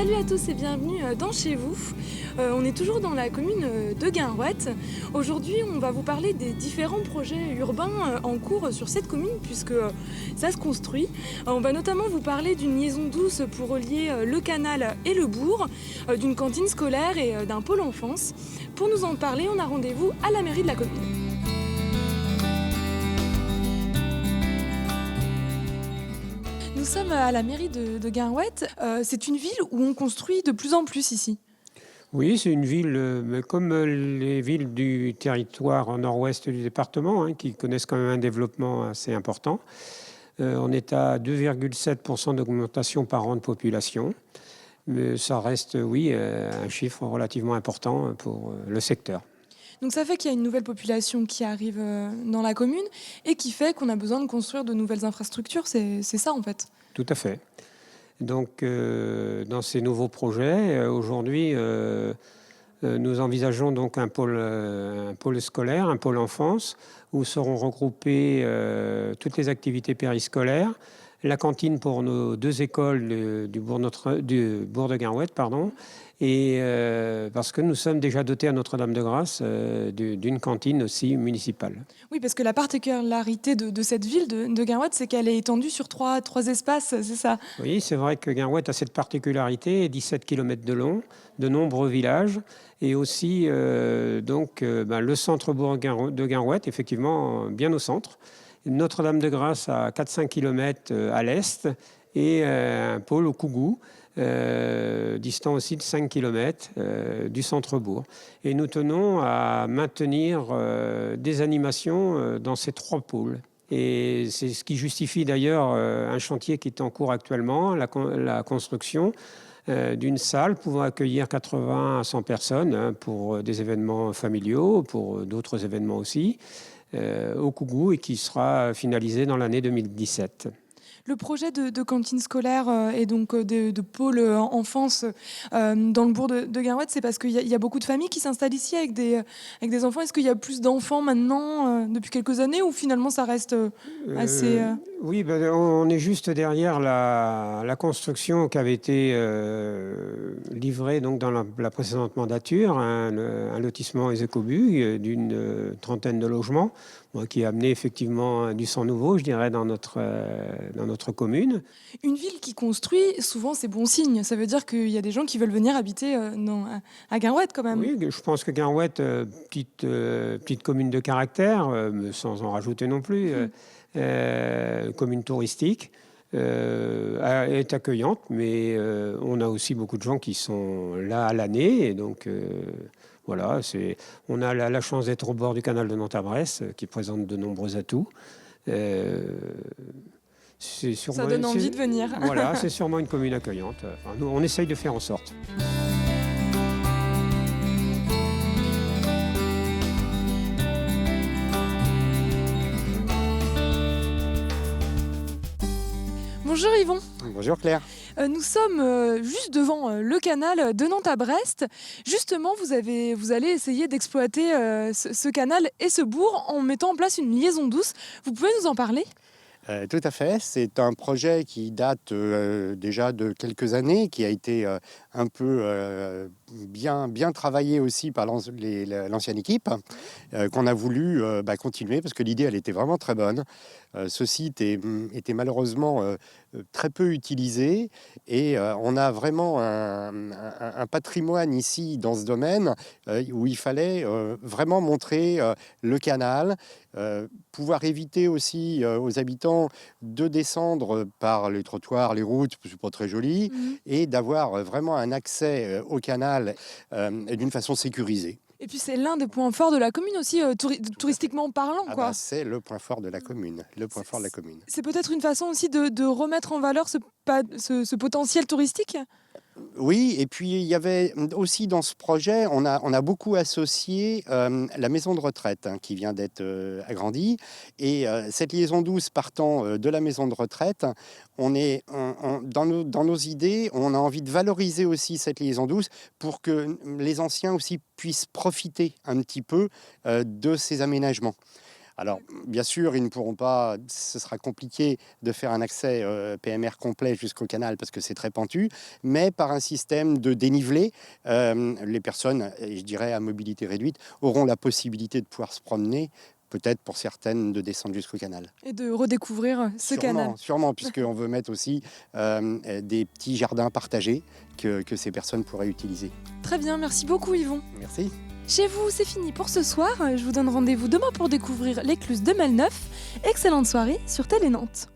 Salut à tous et bienvenue dans Chez vous. On est toujours dans la commune de Guinrouette. Aujourd'hui, on va vous parler des différents projets urbains en cours sur cette commune puisque ça se construit. On va notamment vous parler d'une liaison douce pour relier le canal et le bourg, d'une cantine scolaire et d'un pôle enfance. Pour nous en parler, on a rendez-vous à la mairie de la commune. Nous sommes à la mairie de Guinrouette. C'est une ville où on construit de plus en plus ici. Oui, c'est une ville, mais comme les villes du territoire nord-ouest du département, qui connaissent quand même un développement assez important. On est à 2,7% d'augmentation par an de population. Mais ça reste, oui, un chiffre relativement important pour le secteur. Donc ça fait qu'il y a une nouvelle population qui arrive dans la commune et qui fait qu'on a besoin de construire de nouvelles infrastructures. C'est ça en fait. Tout à fait. Donc, dans ces nouveaux projets, aujourd'hui, nous envisageons donc un pôle scolaire, un pôle enfance, où seront regroupées toutes les activités périscolaires, la cantine pour nos deux écoles du bourg de Guinrouette, et parce que nous sommes déjà dotés à Notre-Dame-de-Grâce d'une cantine aussi municipale. Oui, parce que la particularité de cette ville de Guinrouette, c'est qu'elle est étendue sur trois espaces, c'est ça? Oui, c'est vrai que Guinrouette a cette particularité, 17 km de long, de nombreux villages, et aussi le centre-bourg de Guinrouette, effectivement bien au centre. Notre-Dame-de-Grâce à 4-5 km à l'est, et un pôle au Kougou, distant aussi de 5 km du centre-bourg. Et nous tenons à maintenir des animations dans ces trois pôles. Et c'est ce qui justifie d'ailleurs un chantier qui est en cours actuellement, la construction d'une salle pouvant accueillir 80 à 100 personnes pour des événements familiaux, pour d'autres événements aussi, au Kougou, et qui sera finalisée dans l'année 2017. Le projet de cantine scolaire et donc de pôle enfance dans le bourg de Guinrouette, c'est parce qu'il y a beaucoup de familles qui s'installent ici avec des enfants. Est-ce qu'il y a plus d'enfants maintenant depuis quelques années ou finalement ça reste assez... Oui, on est juste derrière la construction qui avait été livrée donc, dans la précédente mandature, un lotissement Ezecobu d'une trentaine de logements, qui a amené effectivement du sang nouveau, je dirais, dans notre commune. Une ville qui construit, souvent c'est bon signe. Ça veut dire qu'il y a des gens qui veulent venir habiter à Guinrouette quand même. Oui, je pense que Guinrouette, petite commune de caractère, sans en rajouter non plus, commune touristique, est accueillante, mais on a aussi beaucoup de gens qui sont là à l'année, et donc voilà, on a la chance d'être au bord du canal de Nantes-à-Bresse, qui présente de nombreux atouts. Ça donne envie de venir. Voilà, c'est sûrement une commune accueillante. Enfin, nous, on essaye de faire en sorte. Bonjour Yvon. Bonjour Claire. Nous sommes juste devant le canal de Nantes à Brest. Justement, vous allez essayer d'exploiter ce canal et ce bourg en mettant en place une liaison douce. Vous pouvez nous en parler ? Tout à fait, c'est un projet qui date déjà de quelques années, qui a été un peu bien travaillé aussi par l'ancienne équipe, qu'on a voulu continuer parce que l'idée elle était vraiment très bonne. Ce site était malheureusement très peu utilisé et on a vraiment un patrimoine ici dans ce domaine où il fallait vraiment montrer le canal, pouvoir éviter aussi aux habitants de descendre par les trottoirs, les routes, c'est pas très joli, et d'avoir vraiment un accès au canal d'une façon sécurisée. Et puis c'est l'un des points forts de la commune aussi, touristiquement parlant, quoi. C'est le point fort de la commune, C'est peut-être une façon aussi de remettre en valeur ce potentiel touristique. Oui, et puis il y avait aussi dans ce projet, on a beaucoup associé la maison de retraite qui vient d'être agrandie, et cette liaison douce partant de la maison de retraite, dans nos idées, on a envie de valoriser aussi cette liaison douce pour que les anciens aussi puissent profiter un petit peu de ces aménagements. Alors, bien sûr, ils ne pourront pas, ce sera compliqué de faire un accès PMR complet jusqu'au canal parce que c'est très pentu, mais par un système de dénivelé, les personnes, je dirais à mobilité réduite, auront la possibilité de pouvoir se promener, peut-être pour certaines de descendre jusqu'au canal. Et de redécouvrir ce canal. Sûrement, puisqu'on veut mettre aussi des petits jardins partagés que ces personnes pourraient utiliser. Très bien, merci beaucoup Yvon. Merci. Chez vous, c'est fini pour ce soir. Je vous donne rendez-vous demain pour découvrir l'écluse de Malneuf. Excellente soirée sur Télé Nantes.